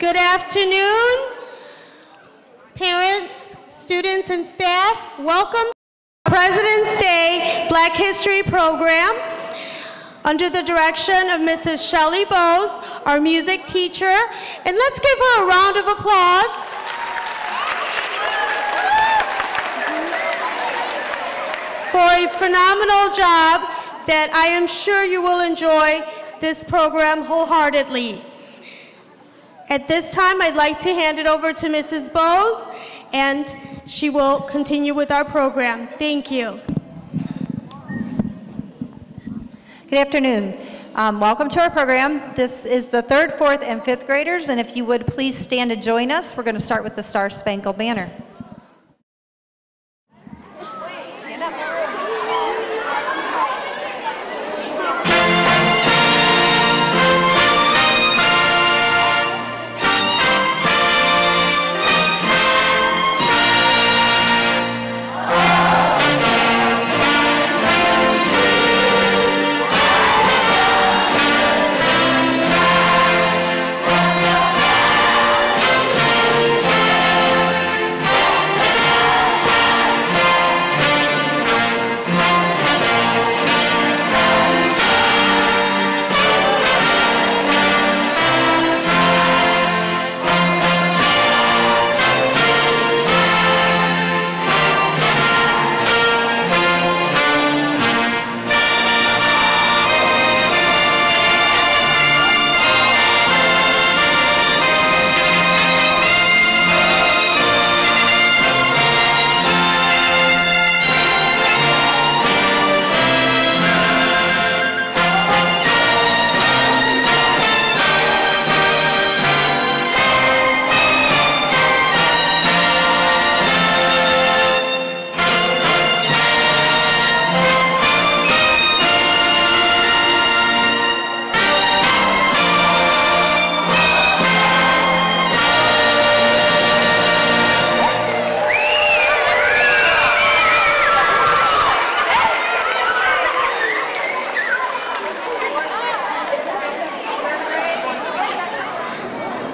Good afternoon, parents, students, and staff. Welcome to President's Day Black History Program under the direction of Mrs. Shelley Bowes, our music teacher. And let's give her a round of applause. For a phenomenal job that I am sure you will enjoy this program wholeheartedly. At this time, I'd like to hand it over to Mrs. Bowes, and she will continue with our program. Thank you. Good afternoon. Welcome to our program. This is the 3rd, 4th, and 5th graders, and if you would please stand and join us, we're going to start with the Star Spangled Banner.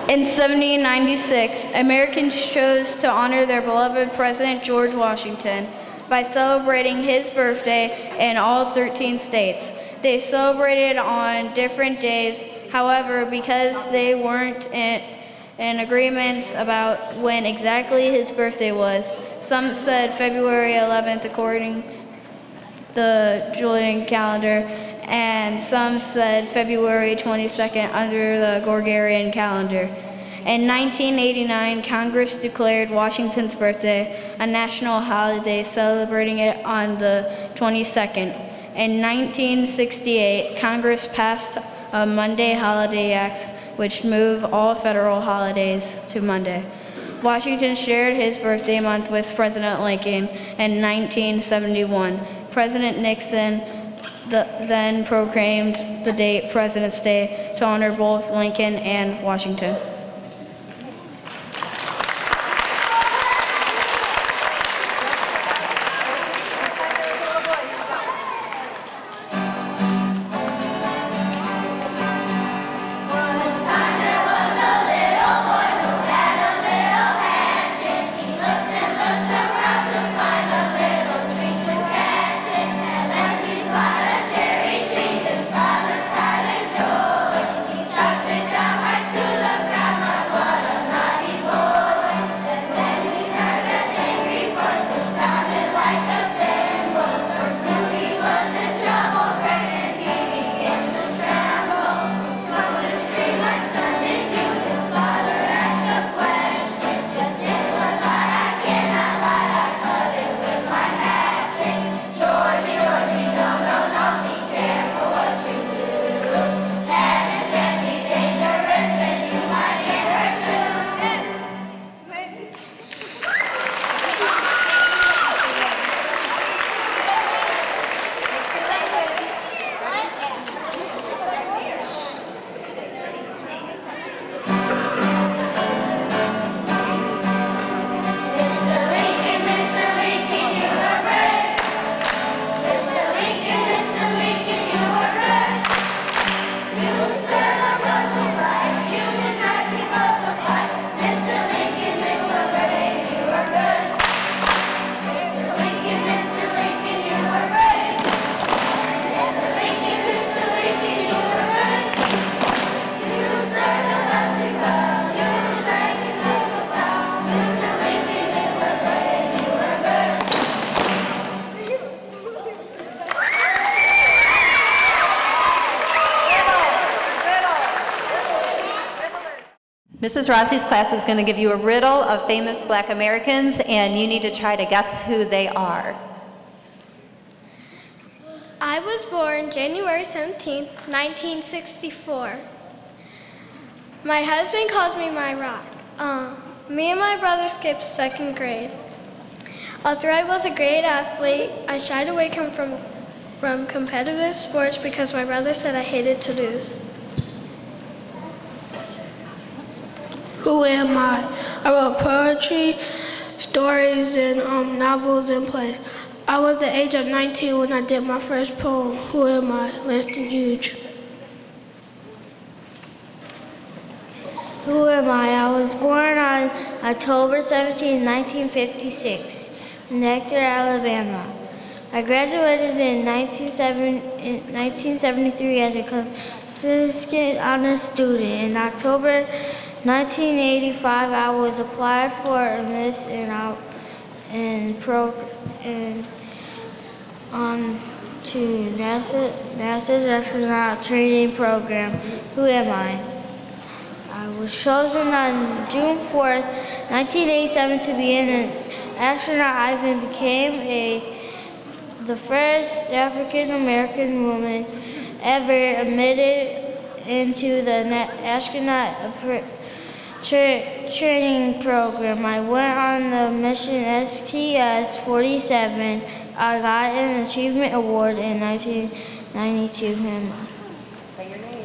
In 1796, Americans chose to honor their beloved President George Washington by celebrating his birthday in all 13 states. They celebrated on different days, however, because they weren't in agreement about when exactly his birthday was. Some said February 11th according to the Julian calendar, and some said February 22nd under the Gregorian calendar. In 1989, Congress declared Washington's birthday a national holiday, celebrating it on the 22nd. In 1968, Congress passed a Monday Holiday Act, which moved all federal holidays to Monday. Washington shared his birthday month with President Lincoln in 1971. President Nixon then proclaimed the date President's Day to honor both Lincoln and Washington. Down right to the ground. Mrs. Rossi's class is going to give you a riddle of famous Black Americans, and you need to try to guess who they are. I was born January 17th, 1964. My husband calls me my rock. Me and my brother skipped second grade. Although I was a great athlete, I shied away from competitive sports because my brother said I hated to lose. Who am I? I wrote poetry, stories, and novels and plays. I was the age of 19 when I did my first poem. Who am I? Lanston Hughes. Who am I? I was born on October 17, 1956, in Hector, Alabama. I graduated in 1973 as a consistent honor student. In October 1985, I was applied for a Miss on to NASA's astronaut training program. Who am I? I was chosen on June 4th, 1987 to be an astronaut. I became the first African American woman ever admitted into the astronaut training program. I went on the mission STS-47. I got an achievement award in 1992. Say your name.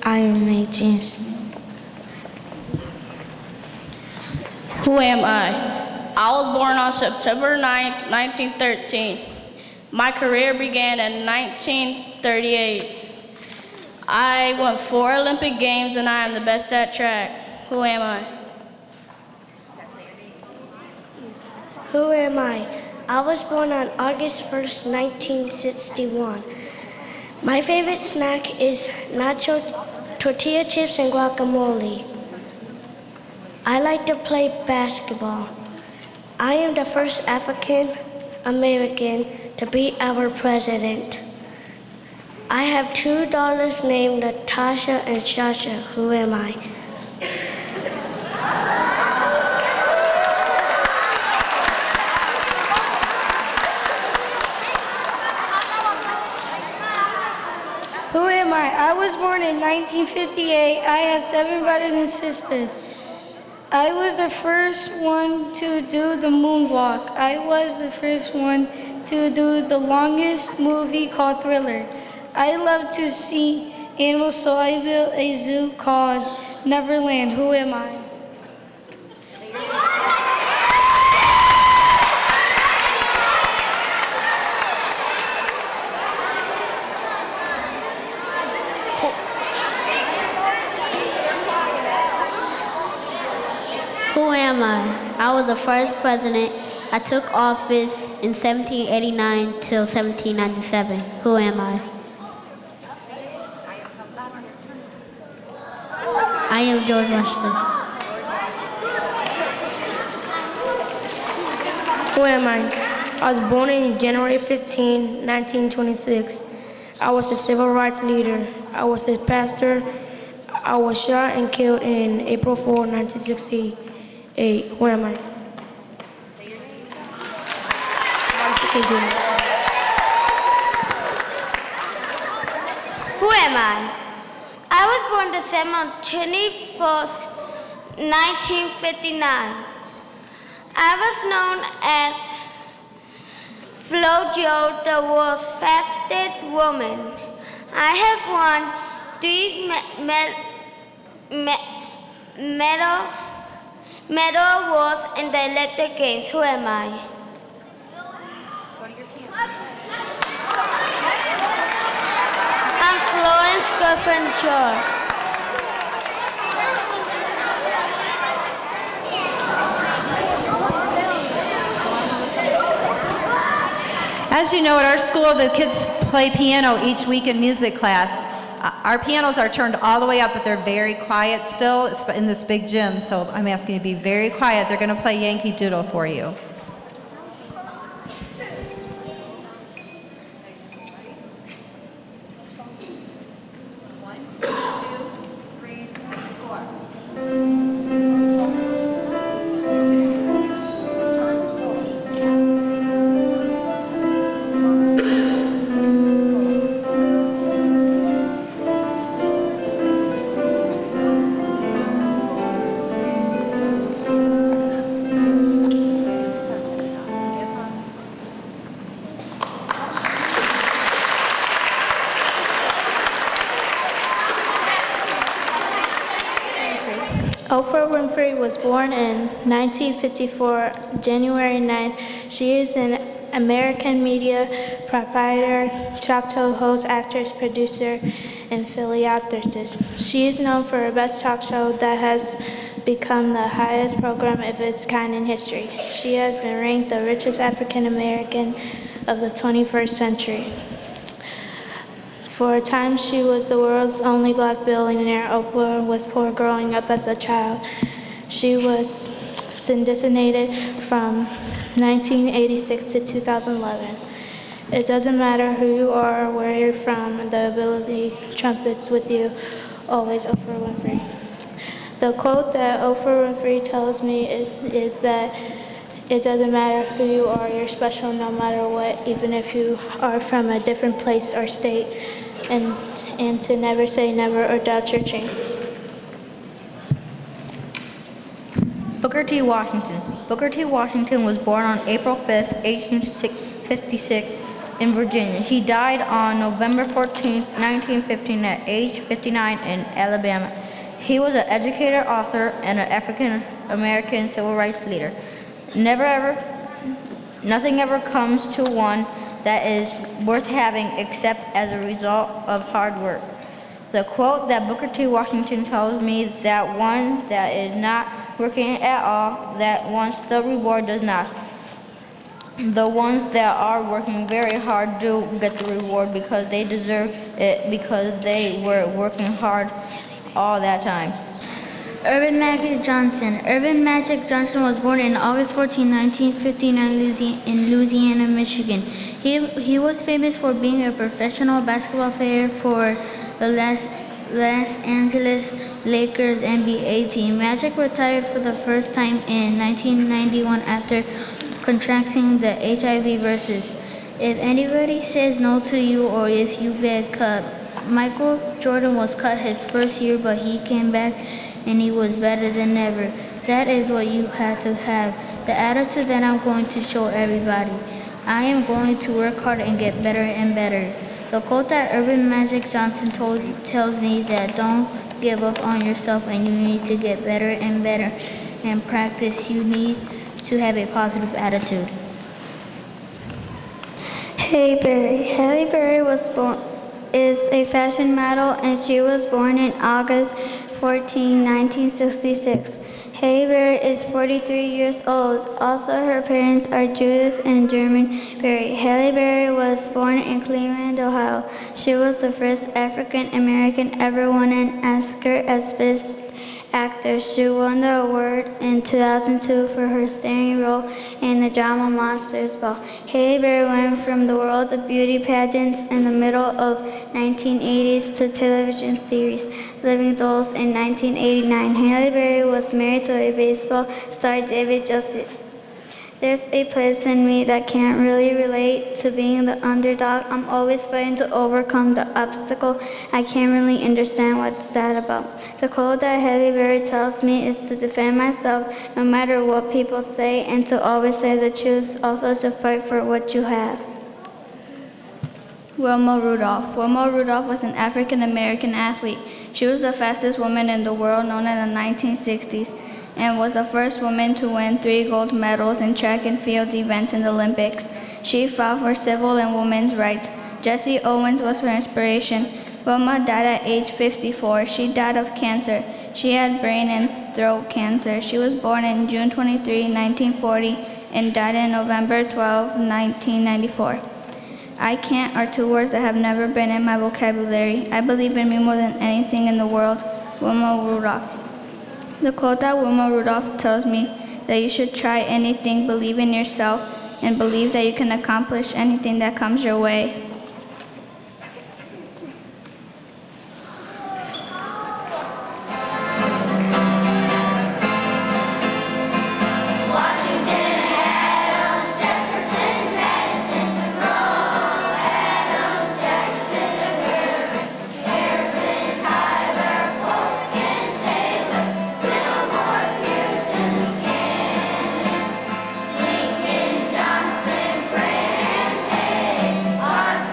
I am May Jensen. Who am I? I was born on September 9th, 1913. My career began in 1938. I won 4 Olympic Games and I am the best at track. Who am I? Who am I? I was born on August 1st, 1961. My favorite snack is nacho tortilla chips and guacamole. I like to play basketball. I am the first African American to be our president. I have 2 daughters named Natasha and Shasha. Who am I? Who am I? I was born in 1958. I have 7 brothers and sisters. I was the first one to do the moonwalk. I was the first one to do the longest movie called Thriller. I love to see animals, so I built a zoo called Neverland. Who am I? Who am I? I was the first president. I took office in 1789 till 1797. Who am I? I am George Washington. Who am I? I was born on January 15, 1926. I was a civil rights leader. I was a pastor. I was shot and killed in April 4, 1968. Who am I? Who am I? I was born December 24th, 1959. I was known as Flojo, the world's fastest woman. I have won 3 medal awards in the Olympic Games. Who am I? I'm Florence Griffin George. As you know, at our school, the kids play piano each week in music class. Our pianos are turned all the way up, but they're very quiet still in this big gym, so I'm asking you to be very quiet. They're going to play Yankee Doodle for you. Oprah Winfrey was born in 1954, January 9th. She is an American media proprietor, talk show host, actress, producer, and philanthropist. She is known for her best talk show that has become the highest program of its kind in history. She has been ranked the richest African American of the 21st century. For a time, she was the world's only black billionaire. Oprah was poor growing up as a child. She was designated from 1986 to 2011. It doesn't matter who you are or where you're from, the ability trumpets with you, always Oprah Winfrey. The quote that Oprah Winfrey tells me is that it doesn't matter who you are, you're special no matter what, even if you are from a different place or state, and to never say never or doubt your dreams. Booker T. Washington. Booker T. Washington was born on April 5th, 1856 in Virginia. He died on November 14th, 1915 at age 59 in Alabama. He was an educator, author, and an African-American civil rights leader. Nothing ever comes to one that is worth having except as a result of hard work. The quote that Booker T. Washington tells me that one that is not working at all, that wants the reward does not. The ones that are working very hard do get the reward because they deserve it, because they were working hard all that time. Earvin Magic Johnson. Earvin Magic Johnson was born on August 14, 1959 in Louisiana, Michigan. He was famous for being a professional basketball player for the Los Angeles Lakers NBA team. Magic retired for the first time in 1991 after contracting the HIV virus. If anybody says no to you or if you get cut, Michael Jordan was cut his first year, but he came back and he was better than ever. That is what you have to have, the attitude that I'm going to show everybody. I am going to work hard and get better and better. The quote that Earvin Magic Johnson tells me that don't give up on yourself and you need to get better and better and practice. You need to have a positive attitude. Halle Berry. Halle Berry is a fashion model, and she was born in August 14, 1966. Halle Berry is 43 years old. Also, her parents are Judith and German Berry. Halle Berry was born in Cleveland, Ohio. She was the first African American ever won an Oscar as Best Actor. She won the award in 2002 for her starring role in the drama Monsters Ball. Halle Berry went from the world of beauty pageants in the middle of 1980s to television series Living Dolls in 1989. Halle Berry was married to a baseball star, David Justice. There's a place in me that can't really relate to being the underdog. I'm always fighting to overcome the obstacle. I can't really understand what's that about. The quote that Halle Berry tells me is to defend myself no matter what people say and to always say the truth, also to fight for what you have. Wilma Rudolph. Wilma Rudolph was an African-American athlete. She was the fastest woman in the world, known in the 1960s, and was the first woman to win 3 gold medals in track and field events in the Olympics. She fought for civil and women's rights. Jesse Owens was her inspiration. Wilma died at age 54. She died of cancer. She had brain and throat cancer. She was born on June 23, 1940, and died on November 12, 1994. I can't are 2 words that have never been in my vocabulary. I believe in me more than anything in the world. Wilma Rudolph. The quote that Wilma Rudolph tells me that you should try anything, believe in yourself, and believe that you can accomplish anything that comes your way. Our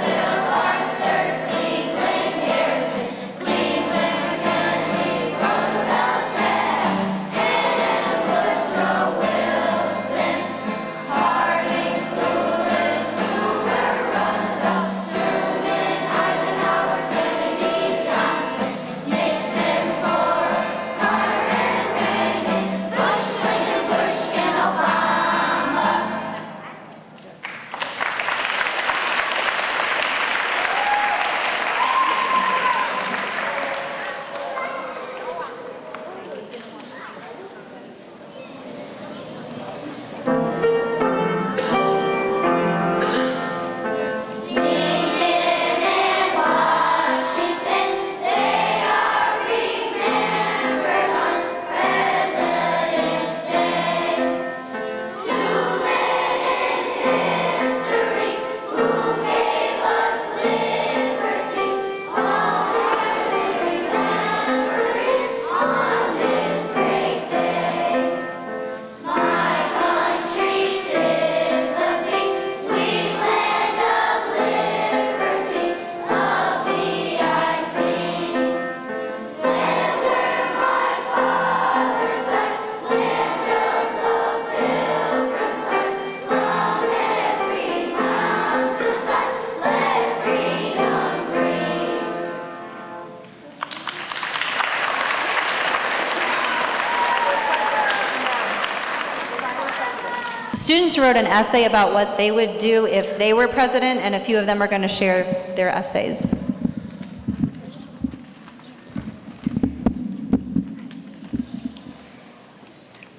Students wrote an essay about what they would do if they were president, and a few of them are going to share their essays.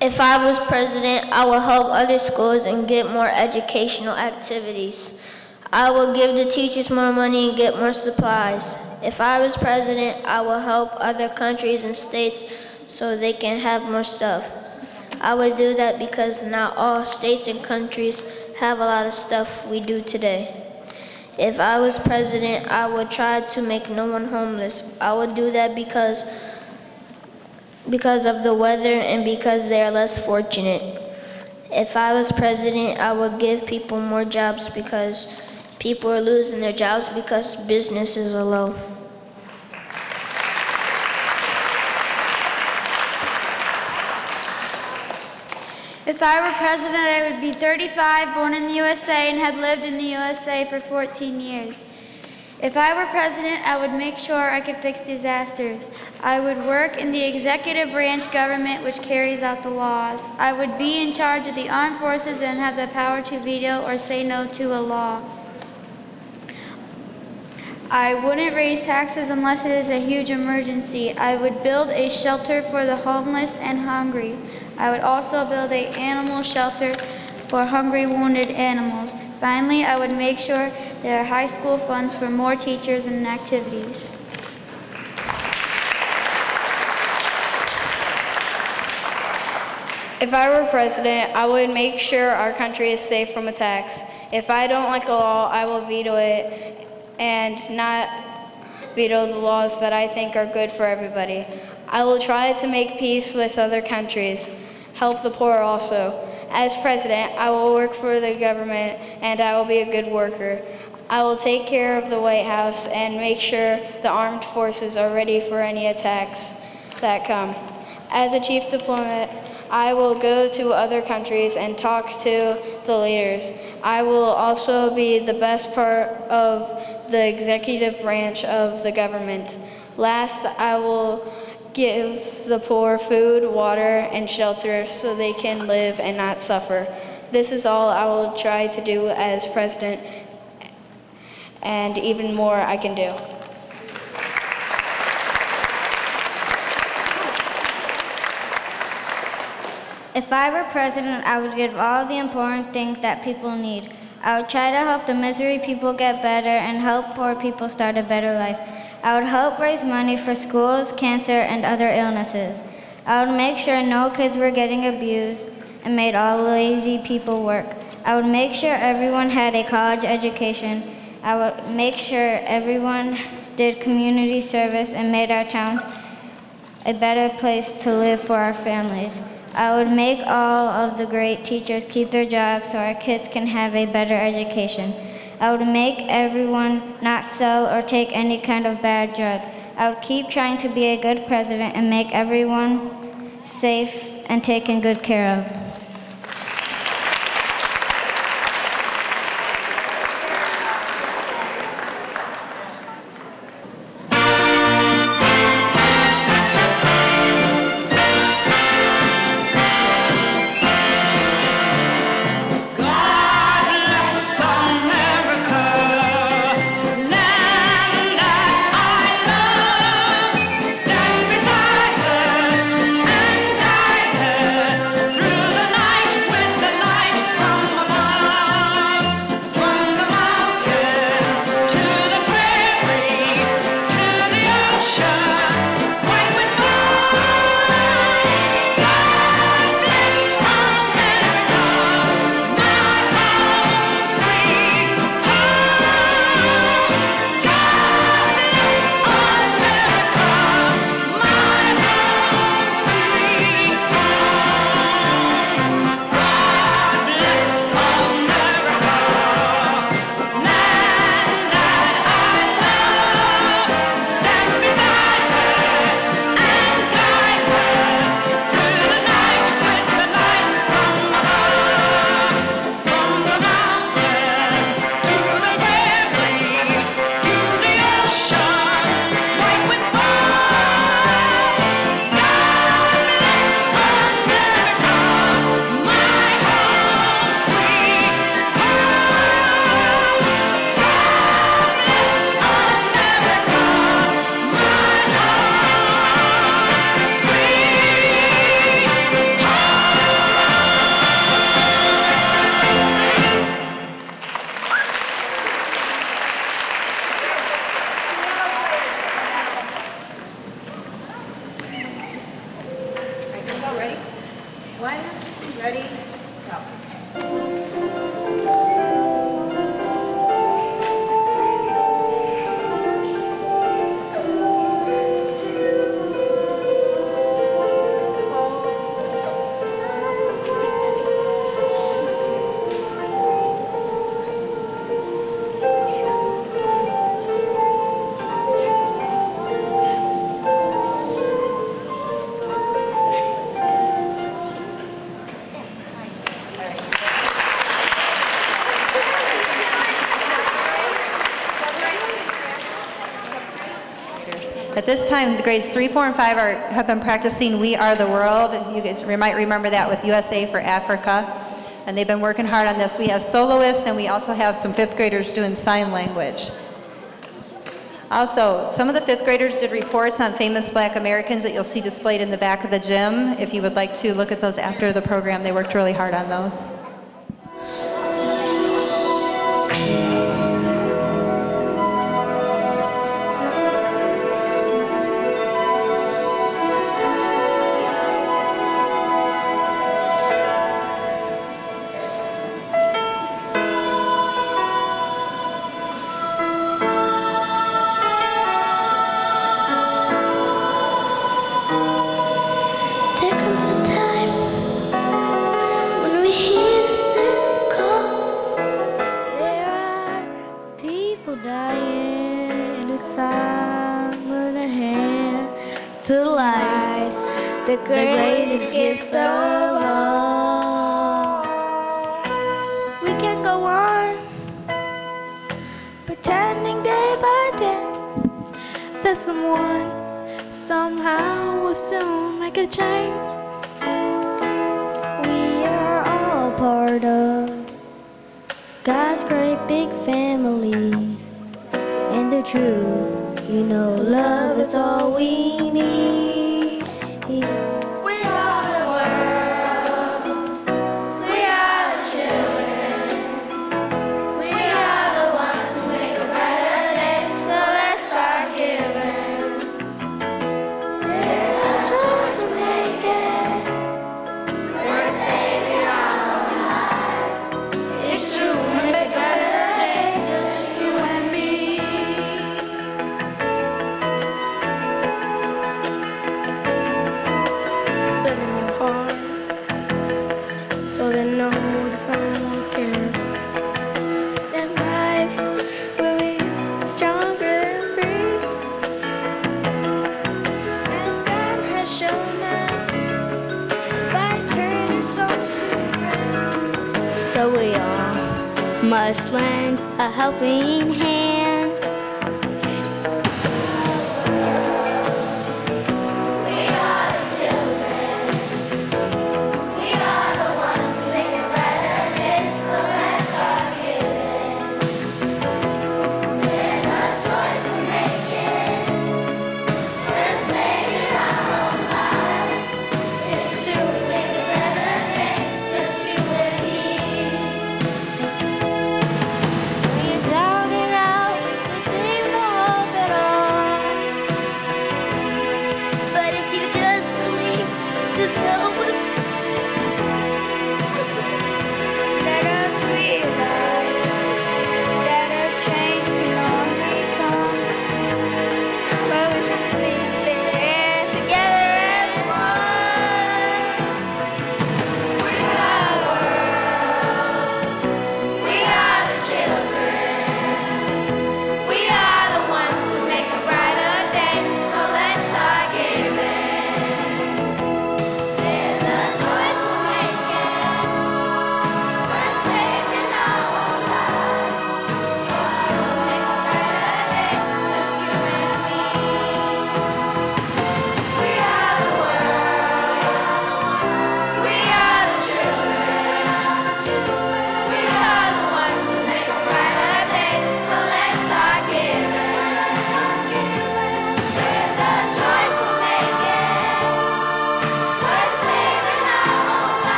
If I was president, I would help other schools and get more educational activities. I would give the teachers more money and get more supplies. If I was president, I would help other countries and states so they can have more stuff. I would do that because not all states and countries have a lot of stuff we do today. If I was president, I would try to make no one homeless. I would do that because of the weather and because they are less fortunate. If I was president, I would give people more jobs because people are losing their jobs because businesses are low. If I were president, I would be 35, born in the USA, and had lived in the USA for 14 years. If I were president, I would make sure I could fix disasters. I would work in the executive branch government, which carries out the laws. I would be in charge of the armed forces and have the power to veto or say no to a law. I wouldn't raise taxes unless it is a huge emergency. I would build a shelter for the homeless and hungry. I would also build an animal shelter for hungry, wounded animals. Finally, I would make sure there are high school funds for more teachers and activities. If I were president, I would make sure our country is safe from attacks. If I don't like a law, I will veto it and not veto the laws that I think are good for everybody. I will try to make peace with other countries, help the poor also. As president, I will work for the government and I will be a good worker. I will take care of the White House and make sure the armed forces are ready for any attacks that come. As a chief diplomat, I will go to other countries and talk to the leaders. I will also be the best part of the executive branch of the government. Last, I will give the poor food, water, and shelter so they can live and not suffer. This is all I will try to do as president, and even more I can do. If I were president, I would give all the important things that people need. I would try to help the misery people get better and help poor people start a better life. I would help raise money for schools, cancer, and other illnesses. I would make sure no kids were getting abused and made all lazy people work. I would make sure everyone had a college education. I would make sure everyone did community service and made our towns a better place to live for our families. I would make all of the great teachers keep their jobs so our kids can have a better education. I would make everyone not sell or take any kind of bad drug. I would keep trying to be a good president and make everyone safe and taken good care of. Through the 1, ready, go. At this time, the grades 3, 4, and 5 have been practicing We Are the World. You guys might remember that with USA for Africa. And they've been working hard on this. We have soloists, and we also have some 5th graders doing sign language. Also, some of the 5th graders did reports on famous Black Americans that you'll see displayed in the back of the gym. If you would like to look at those after the program, they worked really hard on those. The greatest gift of all. We can go on pretending day by day that someone somehow will soon make a change. We are all part of God's great big family, and the truth, you know, love is all we need. We are the world, we are the children, we are the ones who make a better day, so let's start giving. There's a choice to make it, we're saving our own lives. It's true, we make a better day, just you and me. So they know that someone cares. Their lives will be stronger than free. As God has shown us by turning stones to bread. So we all must lend a helping hand. Down and out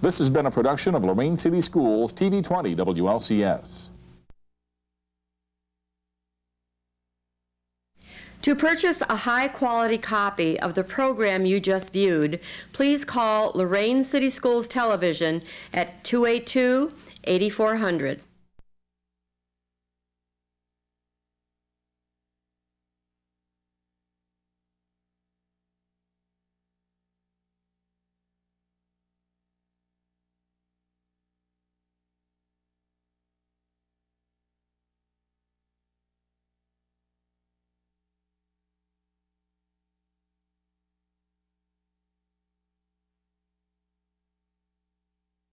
This has been a production of Lorain City Schools, TV 20 WLCS. To purchase a high-quality copy of the program you just viewed, please call Lorain City Schools Television at 282-8400.